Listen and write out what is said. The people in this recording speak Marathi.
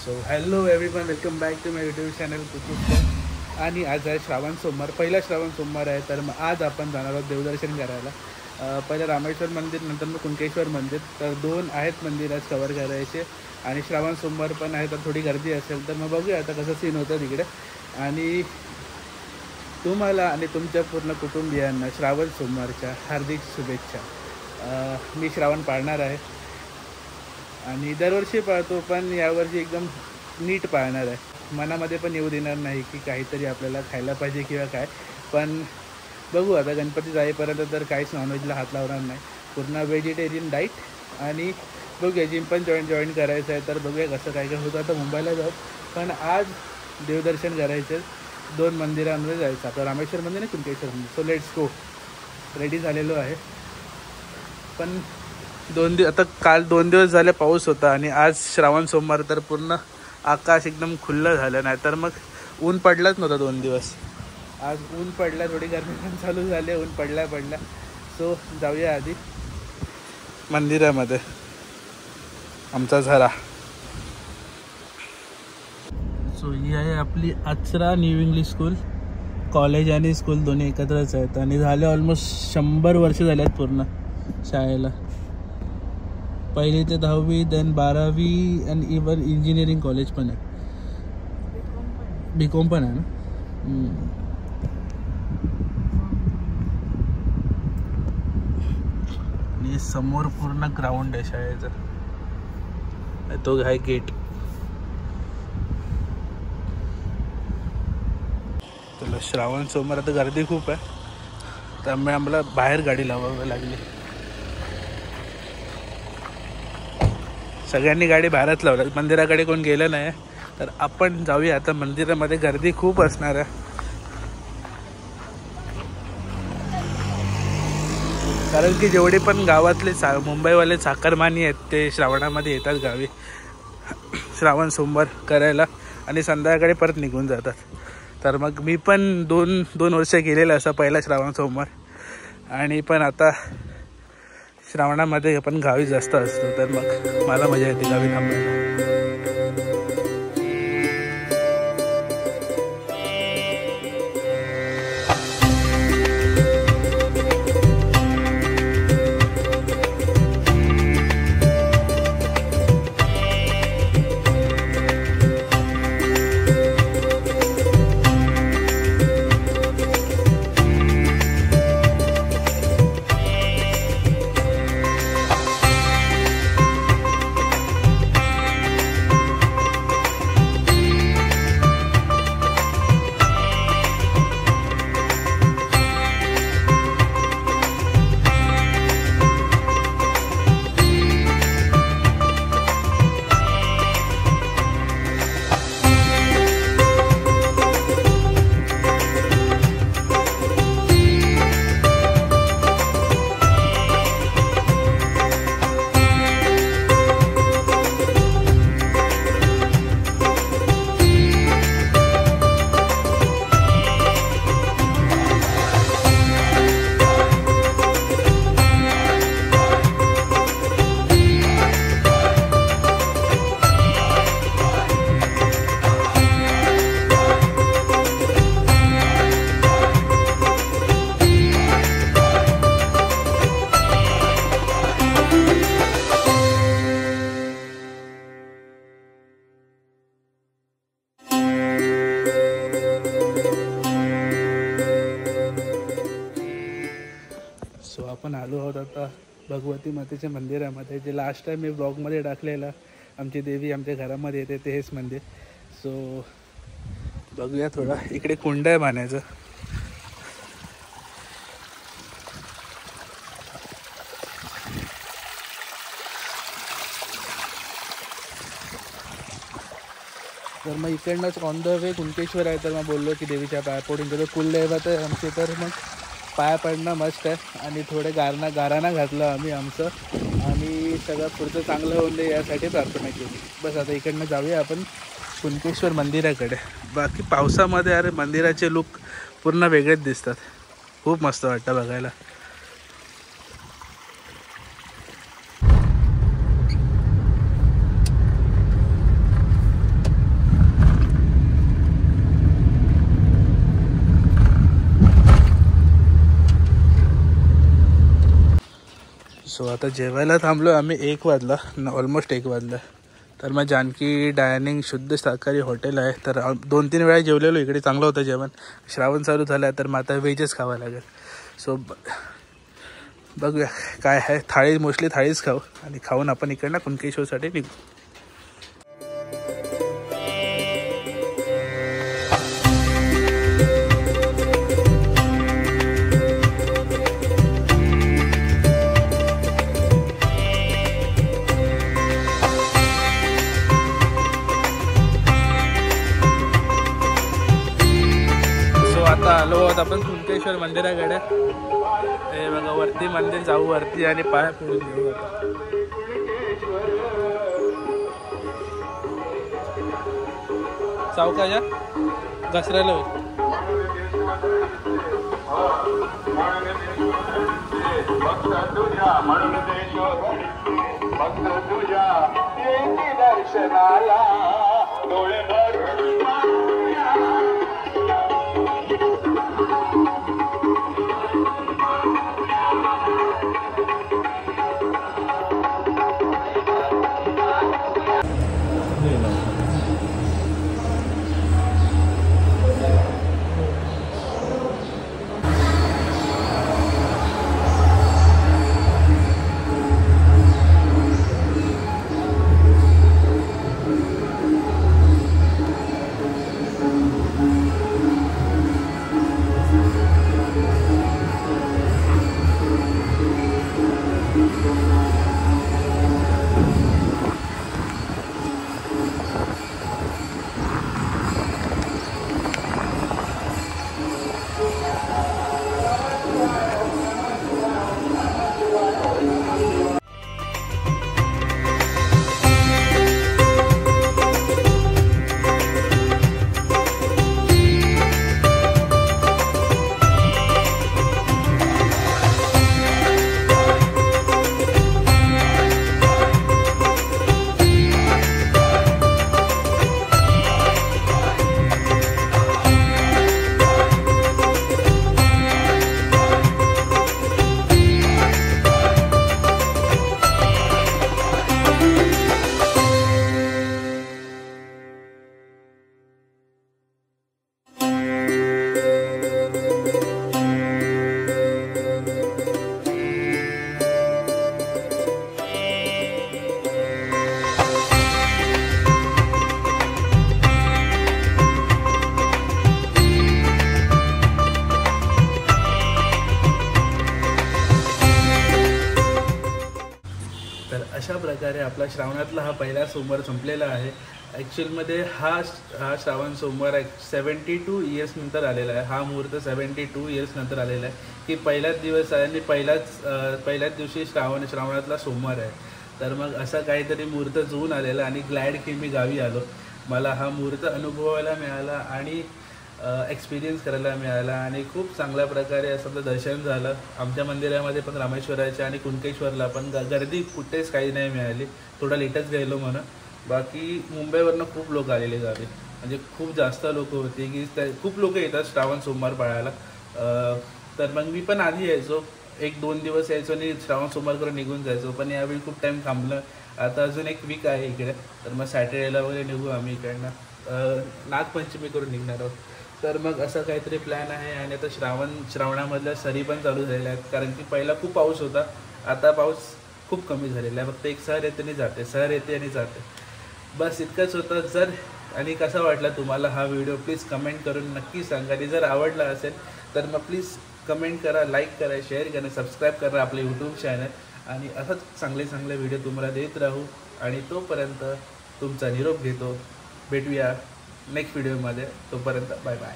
So hello everyone, welcome back to my YouTube channel Qutub. आणि आज आहे श्रावण सोमवार, पहिला श्रावण सोमवार आहे. तर मग आज आपण जाणार आहोत देवदर्शन करायला. पहिलं रामेश्वर मंदिर, नंतर मग कुणकेश्वर मंदिर. तर दोन आहेत मंदिर आज कवर करायचे. आणि श्रावण सोमवार पण आहे, तर थोडी गर्दी असेल तर मग बघूया आता कसं सीन होतं तिकडे. आणि तुम्हाला आणि तुमच्या पूर्ण कुटुंबियांना श्रावण सोमवारच्या हार्दिक शुभेच्छा. मी श्रावण पाळणार आहे आणि दरवर्षी पाळतो, पण यावर्षी एकदम नीट पाळणार आहे. मनामध्ये पण येऊ देणार नाही की काहीतरी आपल्याला खायला पाहिजे किंवा काय. पण बघू आता गणपती जाईपर्यंत तर काहीच नॉनव्हेजला हात लावणार नाही. पूर्ण व्हेजिटेरियन डाईट. आणि बघूया जिम पण जॉईन करायचं आहे, तर बघूया कसं काय काय होतं. आता मुंबईला जाऊ, पण आज देवदर्शन करायचं. दोन मंदिरांमध्ये जायचं, आपलं रामेश्वर मंदिर आणि कुणकेश्वर मंदिर. So let's go. रेडी झालेलो आहे. पण आता काल 2 दिवस झाले पाऊस होता आणि आज श्रावण सोमवार, तर पूर्ण आकाश एकदम खुल्लं झालं. नाही तर मग ऊन पडलंच नव्हतं 2 दिवस. आज ऊन पडला, थोडी गरमी पण चालू झाली, ऊन पडला. सो जाऊया आधी मंदिरामध्ये. आमचा झरा. सो ही आहे आपली Achara new English school. College आणि स्कूल दोन्ही एकत्रच आहेत आणि झाले ऑलमोस्ट 100 वर्ष झाले आहेत पूर्ण शाळेला. 1ली ते 10वी, देन 12वी आणि इवन इंजिनिअरिंग कॉलेज पण आहे. BCom पण आहे ना. आणि समोर पूर्ण ग्राउंड आहे शाळेचं. तो आहे गेट. चला, श्रावण सोमवार आता गर्दी खूप आहे, त्यामुळे आम्हाला बाहेर गाडी लावावी लागली. सगळ्यांनी गाडी बाहेरच लावली, मंदिराकडे कोण गेलं नाही. तर आपण जाऊया आता मंदिरामध्ये. गर्दी खूप असणार आहे, कारण की जेवढे पण गावातले मुंबईवाले चाकरमानी आहेत ते श्रावणामध्ये येतात गावी श्रावण सोमवार करायला आणि संध्याकाळी परत निघून जातात. तर मग मी पण दोन वर्ष गेलेलं असं पहिला श्रावण सोमवार. आणि पण आता श्रावणामध्ये आपण गावी जास्त असतो, तर मग मला मजा येते गावी थांबायला. सो आपण आलो आहोत आता भगवती मातेच्या मंदिरामध्ये, जे लास्ट टाईम मी ब्लॉगमध्ये टाकलेलं. आमची देवी आमच्या घरामध्ये येते, ते हेच मंदिर. सो बघूया थोडा. इकडे कुंड आहे पाण्याचं. तर मग इकडनंच ऑन द वे कुणकेश्वर आहे. तर मग बोललो की देवीच्या पाया पडून गेलो. कुलदैवत आहे आमचे, तर मग पाया पडणं मस्त आहे. आणि थोडे गाराणा घातलं आम्ही आमचं, आणि सगळं पुढचं चांगलं होऊन दे यासाठी प्रार्थना केली. बस आता इकडनं जाऊया आपण कुणकेश्वर मंदिराकडे. बाकी पावसामध्ये अरे मंदिराचे लुक पूर्ण वेगळेच दिसतात. खूप मस्त वाटतं बघायला. सो आता जेवायला थांबलो आम्ही 1 वाजला, ऑलमोस्ट 1 वाजला. तर मग जानकी डायनिंग शुद्ध शाकाहारी हॉटेल आहे. तर 2-3 वेळा जेवलेलो इकडे, चांगलं होतं जेवण. श्रावण चालू झाला तर मग आता व्हेजच खावं लागेल. सो बघूया काय आहे. थाळी मोस्टली थाळीच खाऊ आणि खाऊन आपण इकडनं कुणकेश्वरसाठी निघू. आता आलो आहोत आपण कुणकेश्वर मंदिराकडे. हे बघा वरती मंदिर, जाऊ वरती आणि पाया पडून घेऊ. चौकाच्या घसरायला होईल. दर्शनाला डोळे अशा प्रकारे आपला श्रावणातला हा पहिला सोमवार संपलेला आहे. ॲक्च्युअलमध्ये हा श्रावण सोमवार 72 इयर्स नंतर आलेला आहे. हा मुहूर्त 72 इयर्स नंतर आलेला आहे की पहिलाच दिवस आहे आणि पहिल्याच दिवशी श्रावणातला सोमवार आहे. तर मग असा काहीतरी मुहूर्त जुळून आलेला आणि ग्लॅड की मी गावी आलो. मला हा मुहूर्त अनुभवायला मिळाला आणि एक्सपिरियन्स करायला मिळाला आणि खूप चांगल्या प्रकारे असं दर्शन झालं. आमच्या मंदिरामध्ये पण रामेश्वराच्या आणि कुणकेश्वरला पण गर्दी कुठेच काही नाही मिळाली. थोडा लेटच गेलो म्हणून. बाकी मुंबईवरनं खूप लोक आलेले गावी, म्हणजे खूप जास्त लोक होते की खूप लोक येतात श्रावण सोमवार पाळायला. तर मग मी पण आधी यायचो, 1-2 दिवस यायचो आणि श्रावण सोमवार करून निघून जायचो. पण यावेळी खूप टाईम थांबलं. आता अजून 1 वीक आहे इकडे. तर मग सॅटर्डेला वगैरे निघू आम्ही इकडनं. नागपंचमी करून निघणार आहोत. तर मग असं काहीतरी प्लॅन आहे. आणि आता श्रावणामधल्या सरी पण चालू झालेल्या आहेत, कारण की पहिला खूप पाऊस होता. आता पाऊस खूप कमी झालेला आहे. फक्त एक सहर येते आणि जाते, सहर येते आणि जाते. बस इतकंच होतं. आणि कसा वाटला तुम्हाला हा व्हिडिओ प्लीज कमेंट करून नक्की सांगा. आणि जर आवडला असेल तर मग प्लीज कमेंट करा, लाईक करा, शेअर करा, सबस्क्राईब करा आपले यूट्यूब चॅनल. आणि असंच चांगले व्हिडिओ तुम्हाला देत राहू. आणि तोपर्यंत तुमचा निरोप घेतो. भेटूया नेक्स्ट व्हिडिओमध्ये. तोपर्यंत बाय बाय.